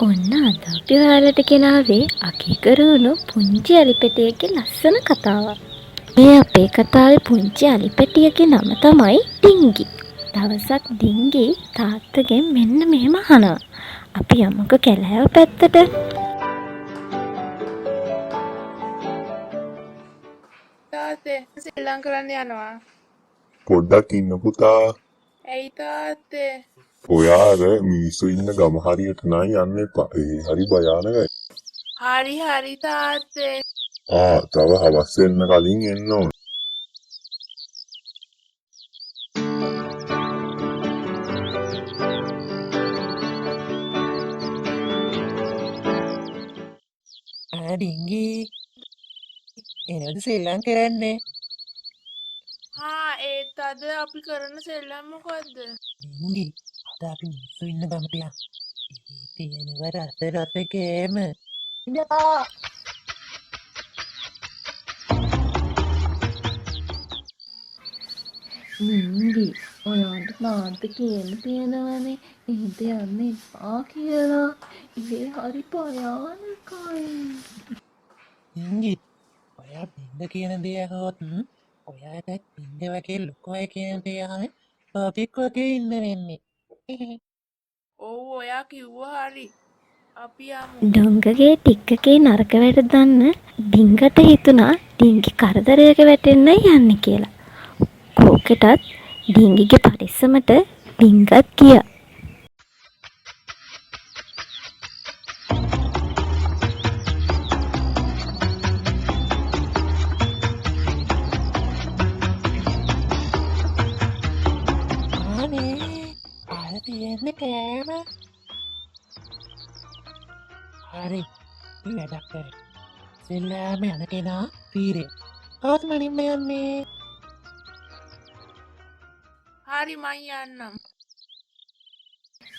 ඔන්න අද අපි ඔයාලට ගෙනාවේ අකීකරුණු පුංචි අලිපැටියගේ ලස්සන කතාවක්. මේ අපේ කතාවේ පුංචි අලිපැටියගේ නම තමයි ඩිංගි. දවසක් ඩිංගි තාත්තගෙන් මෙන්න මෙහෙම අහනවා. අපි යමුකෝ කැලෑව පැත්තට. තාත්තේ සෙල්ලම් කරන්න යනවා. පොඩ්ඩක් ඉන්න පුතා. ඇයි තාත්තේ? ඔයා අර මිනිස්සු ඉන්න ගම හරියට නෑ යන්න එපා. ඒ හරි භයානකයි. හරි තාත්තේ. තව හවස් වෙන්න කලින් එන්න ඕන. ඩිංගි එනවද සෙල්ලම් කරන්නේ? ඒත් අද අපි කරන සෙල්ලම් මොකද්ද? ඩිංගි අද අපි මිනිස්සු ඉන්න ගමට යන්න. තියෙනවා රස කෑම. ඩිංගි ඔයාට තාත්ත කියන්න තියෙනවනේ එහෙට යන්න එපා කියලා. ඉතින් හරි භයානකයි. ඩිංගි ඔයා බින්ද කියන දේ අහුවොත් ඔයාටත් බින්ද වගේ ලොකු අය කියන දේ අහන්නේ බබෙක් වගේ ඉන්න වෙන්නේ. ඔව් ඔයා කිව්වා හරි. අපි යමු. ඩොංගගේ ටික්කගේ නරක වැඩ දන්න ඩිංගට හිතුණා ඩිංගි කරදරයක වැටෙන්නයි යන්නේ කියලා. කෝකටත් ඩිංගිගේ පරිස්සමට ඩිංගත් ගියා. අර තියෙන්නේ කෑම. හරි ඉතින් වැඩක් කරේ. සෙල්ලාම යන කෙනා තීරේ. කවුද මනින්ම යන්නේ? හරි මං යන්නම්.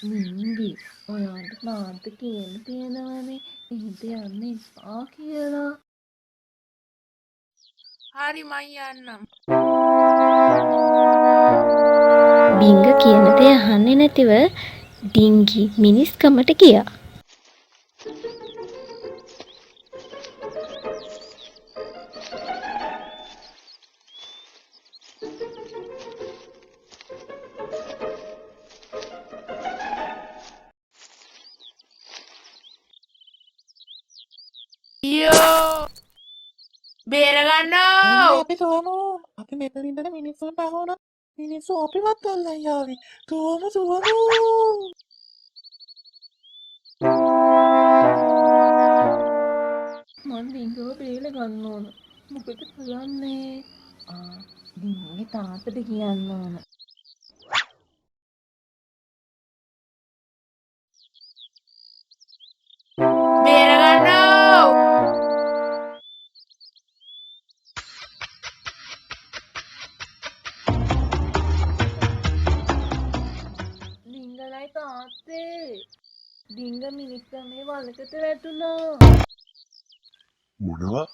ඩිංගි ඔයාට තාත්ත කියන්න තියෙනවනේ එහෙට යන්න එපා කියලා. හරි මං යන්නම්. ඩිංග කියන දේ අහන්නේ නැතිව ඩිංගි මිනිස්කමට ගියා. ඊයෝ! බේරගන්නෝ! අපි තුවමු. අපි මෙතන ඉඳලා මිනිස්සුන්ට අහුවුණා. මිනිස්සු අපිවත් අල්ලන් යාවි. තුවමු. මන් ඩිංගව බේර ගන්න ඕන. මොකද කරන්නේ? ඩිංගිගේ තාත්තට කියන්න ඕන. බේරගන්නෝ! ඩිංගලයි තාත්තේ. ඩිංග මිනිස්කමේ වලකට වැටුණා. මොනවා?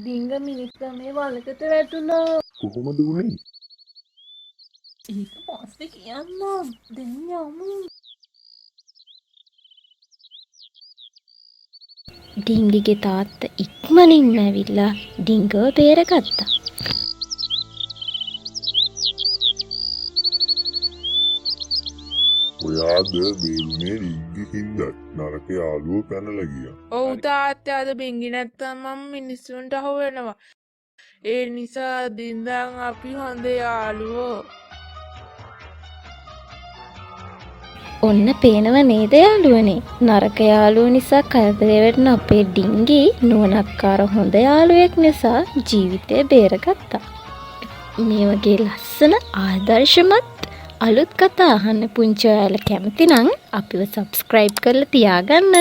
ඩිංග මිනිස්කමේ වලකට වැටුණා. කොහොමද උනේ? ඒක පස්සේ කියන්නම්. දැන් යමු. ඩිංගිගේ තාත්තා ඉක්මනින්ම ඇවිල්ලා ඩිංගව බේරගත්තා. ඔයාද බේරුනේ ඩිංගි හින්දා. නරක යාළුවෝ පැනලා ගියා. ඔව් තාත්තේ අද බින්ගි නැත්තම් මම මිනිස්සුන්ට අහු වෙනවා. ඒ නිසා දින්දන් අපි හොඳ යාළුවෝ. ඔන්න පේනව නේද යාළුවනේ නරක යාළුවෝ නිසා කරදරේ වැටෙන අපේ ඩිංගි නුවණක්කාර හොඳ යාළුවෙක් නිසා ජීවිතේ බේරගත්තා. මේ වගේ ලස්සන ආදර්ශමත් අලුත් කතා අහන්න පුංචි ඔයාලා කැමති නම් අපිව subscribe කරලා තියාගන්න.